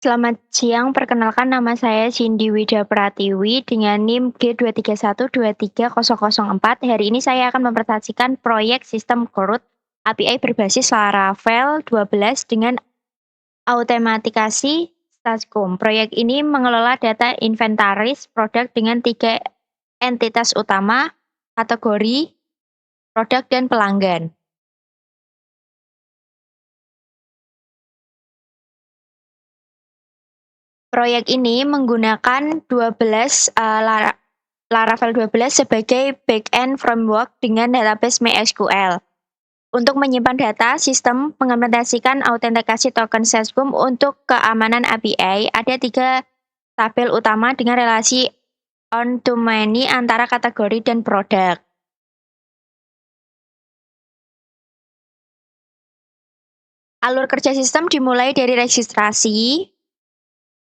Selamat siang, perkenalkan nama saya Cindy Wida Pratiwi dengan NIM G231230004. Hari ini saya akan mempresentasikan proyek sistem Corud API berbasis Laravel 12 dengan automatikasi Statscom. Proyek ini mengelola data inventaris produk dengan 3 entitas utama, kategori, produk, dan pelanggan. Proyek ini menggunakan 12, Laravel 12 sebagai backend framework dengan database MySQL. Untuk menyimpan data, sistem mengimplementasikan autentikasi token Sesgum untuk keamanan API. Ada 3 tabel utama dengan relasi on-to-many antara kategori dan produk. Alur kerja sistem dimulai dari registrasi,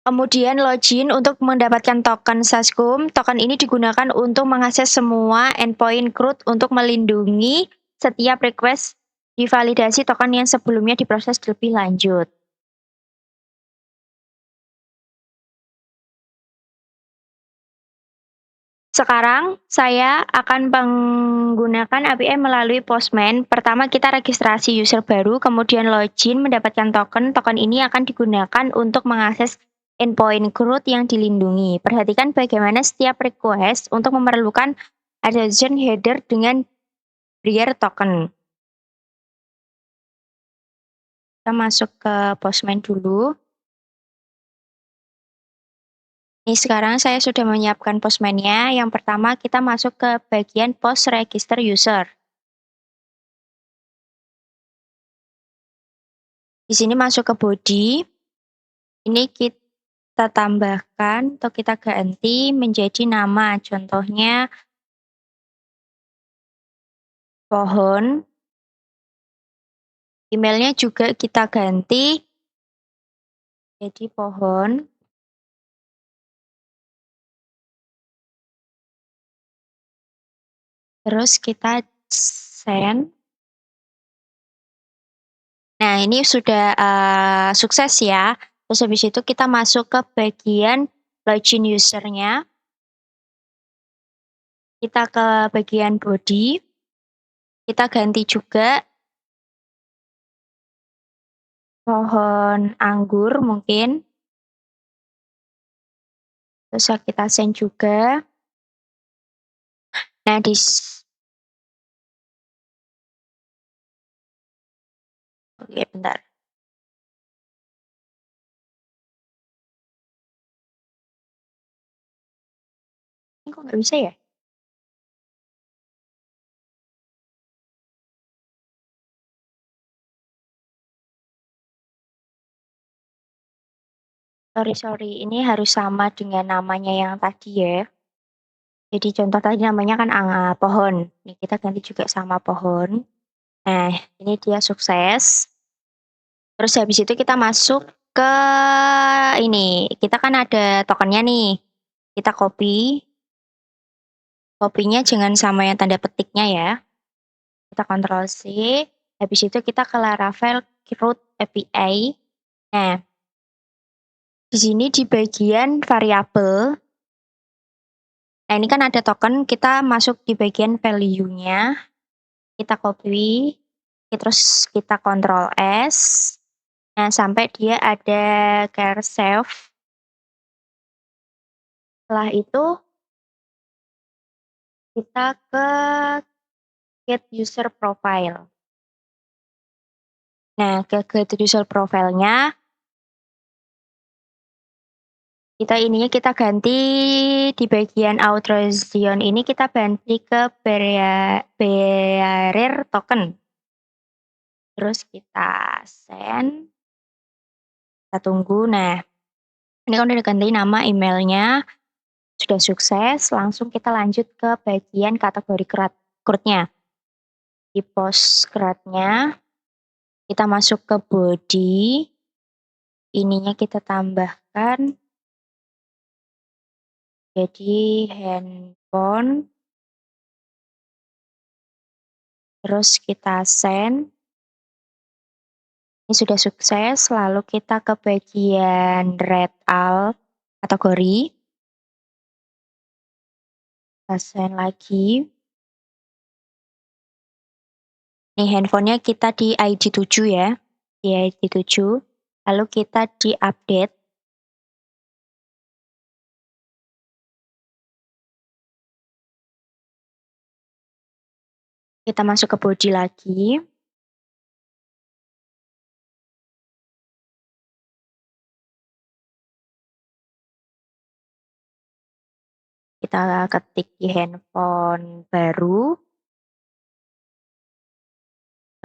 kemudian login untuk mendapatkan token Sesgum. Token ini digunakan untuk mengakses semua endpoint CRUD untuk melindungi setiap request divalidasi token yang sebelumnya diproses lebih lanjut. Sekarang saya akan menggunakan API melalui Postman. Pertama kita registrasi user baru, kemudian login mendapatkan token. Token ini akan digunakan untuk mengakses endpoint CRUD yang dilindungi. Perhatikan bagaimana setiap request untuk memerlukan adhesion header dengan bearer token. Kita masuk ke Postman dulu. Ini sekarang saya sudah menyiapkan Postman-nya. Yang pertama kita masuk ke bagian Post Register User. Di sini masuk ke body. Ini kita tambahkan atau kita ganti menjadi nama. Contohnya pohon. Emailnya juga kita ganti jadi pohon. Terus kita send. Nah, ini sudah sukses ya. Terus habis itu kita masuk ke bagian login user-nya. Kita ke bagian body. Kita ganti juga pohon anggur mungkin. Terus kita send juga. Nah, oke, bentar. Ini kok nggak bisa ya? Sorry, ini harus sama dengan namanya yang tadi ya. Jadi contoh tadi namanya kan pohon. Nih kita ganti juga sama pohon. Nah, ini dia sukses. Terus habis itu kita masuk ke ini. Kita kan ada tokennya nih. Kita copy. Copy-nya jangan sama yang tanda petiknya ya. Kita Ctrl C. Habis itu kita ke Laravel Root API. Nah, di sini di bagian variabel. Nah, ini kan ada token, kita masuk di bagian value-nya. Kita copy, terus kita Ctrl S. Nah, sampai dia ada care save. Setelah itu kita ke get user profile. Nah, ke get user profile-nya kita ganti di bagian authorization ini kita ganti ke bearer token. Terus kita send. Kita tunggu. Nah, ini kan udah diganti nama emailnya. Sudah sukses, langsung kita lanjut ke bagian kategori CRUD-nya. Di post CRUD-nya, kita masuk ke body. Ininya kita tambahkan jadi handphone. Terus kita send. Ini sudah sukses, lalu kita ke bagian red all kategori, kita send lagi. Nih handphonenya kita di ID 7 ya, di ID 7, lalu kita di update, kita masuk ke body lagi, kita ketik di handphone baru.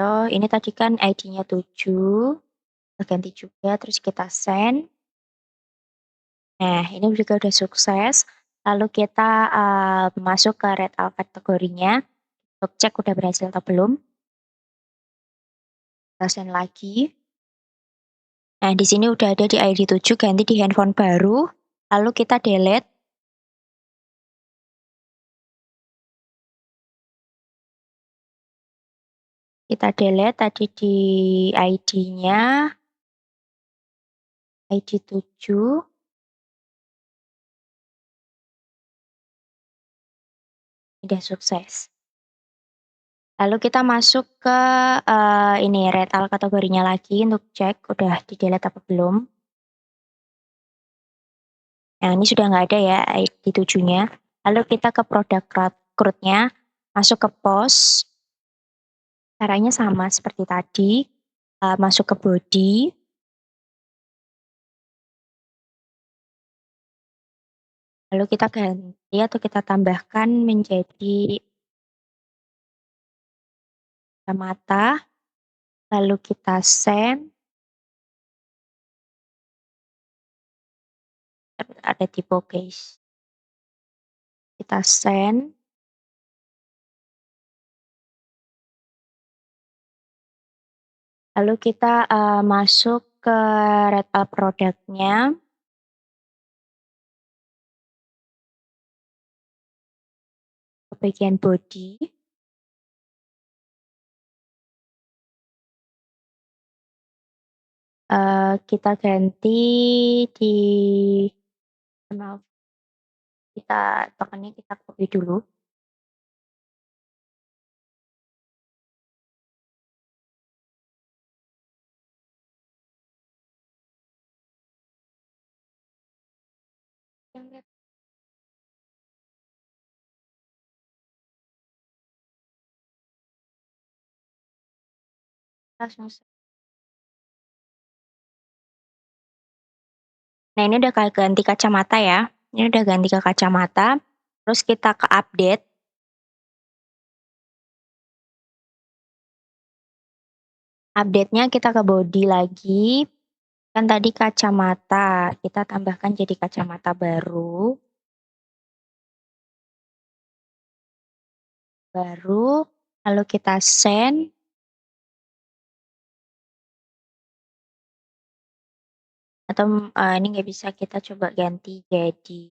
Oh, ini tadi kan ID-nya 7, kita ganti juga, terus kita send. Nah, ini juga udah sukses, lalu kita, masuk ke red out kategorinya, untuk cek udah berhasil atau belum, kita send lagi. Nah, di sini udah ada di ID 7, ganti di handphone baru, lalu kita delete. Kita delete tadi di ID-nya, ID 7, udah sukses. Lalu kita masuk ke, ini red out kategorinya lagi untuk cek udah di-delete apa belum. Nah, ini sudah nggak ada ya ID 7-nya. Lalu kita ke produk crowd-nya, masuk ke post, caranya sama seperti tadi, masuk ke body, lalu kita ganti atau kita tambahkan menjadi kacamata, lalu kita send, ada tipe case. Kita send, lalu kita, masuk ke red up produknya, ke bagian body, kita ganti di maaf, kita tokennya kita copy dulu. Langsung Nah, ini udah ganti kacamata ya, ini udah ganti ke kacamata, terus kita ke update, update-nya kita ke body lagi, kan tadi kacamata, kita tambahkan jadi kacamata baru, lalu kita send, atau, ini nggak bisa kita coba ganti jadi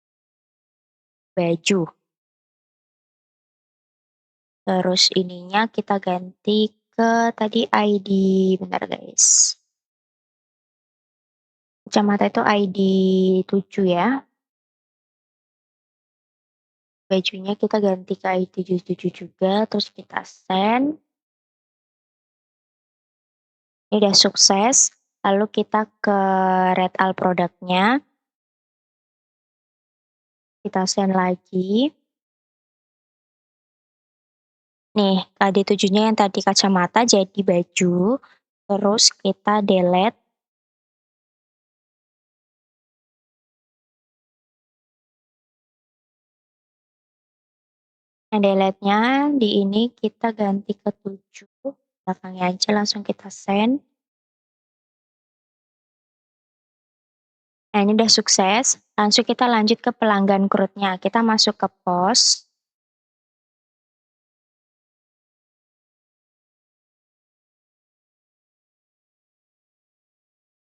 baju. Terus ininya kita ganti ke tadi ID, bentar guys. Kacamata itu ID 7 ya. Bajunya kita ganti ke ID 7 juga, terus kita send. Ini udah sukses, lalu kita ke red all produknya. Kita send lagi. Nih, ID 7-nya yang tadi kacamata jadi baju, terus kita delete. Nah, delete-nya di ini kita ganti ke 7, belakangnya aja langsung kita send. Nah, ini udah sukses, langsung kita lanjut ke pelanggan crowd-nya. Kita masuk ke post.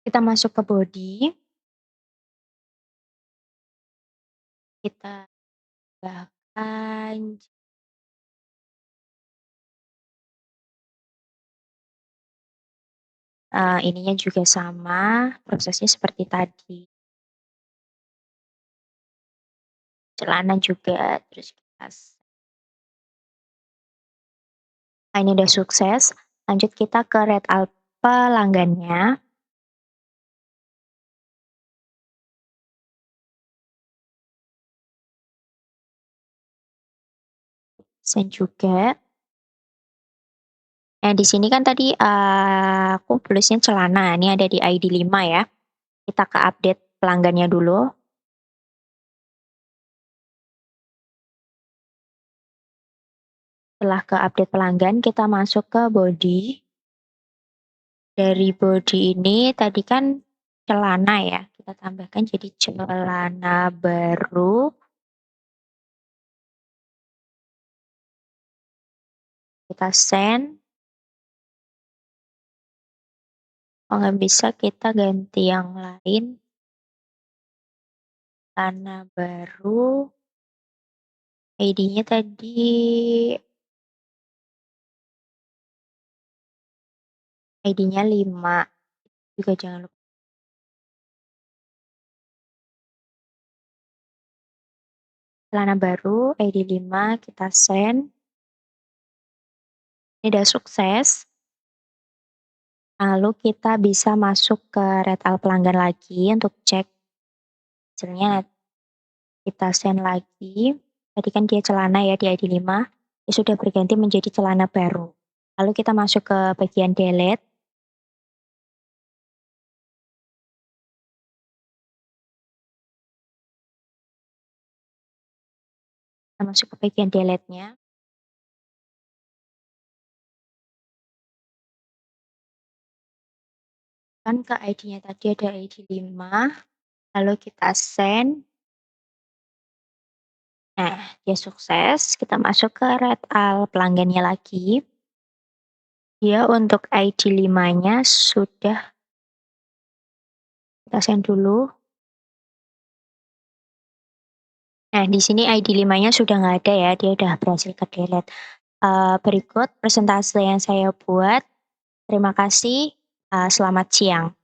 Kita masuk ke body. Kita bahkan ininya juga sama, prosesnya seperti tadi. Celana juga, terus nah ini udah sukses, lanjut kita ke red al pelanggannya. Send juga. Nah di sini kan tadi, aku tulisnya celana, ini ada di ID 5 ya. Kita ke update pelanggannya dulu. Setelah ke update pelanggan, kita masuk ke body. Dari body ini tadi kan celana ya, kita tambahkan jadi celana baru. Kita send. Kalau nggak bisa kita ganti yang lain. Celana baru. ID-nya tadi ID-nya 5, juga jangan lupa. Celana baru ID 5 kita send. Ini udah sukses. Lalu kita bisa masuk ke red al pelanggan lagi untuk cek hasilnya. Kita send lagi. Tadi kan dia celana ya di ID 5, dia sudah berganti menjadi celana baru. Lalu kita masuk ke bagian delete. Kita masuk ke bagian delete-nya. Kan ke ID-nya tadi ada ID 5, lalu kita send. Nah, dia sukses, kita masuk ke red al pelanggannya lagi. Dia untuk ID 5-nya sudah kita send dulu. Nah, di sini ID 5-nya sudah nggak ada ya, dia udah berhasil ke-delete. Berikut presentase yang saya buat. Terima kasih, selamat siang.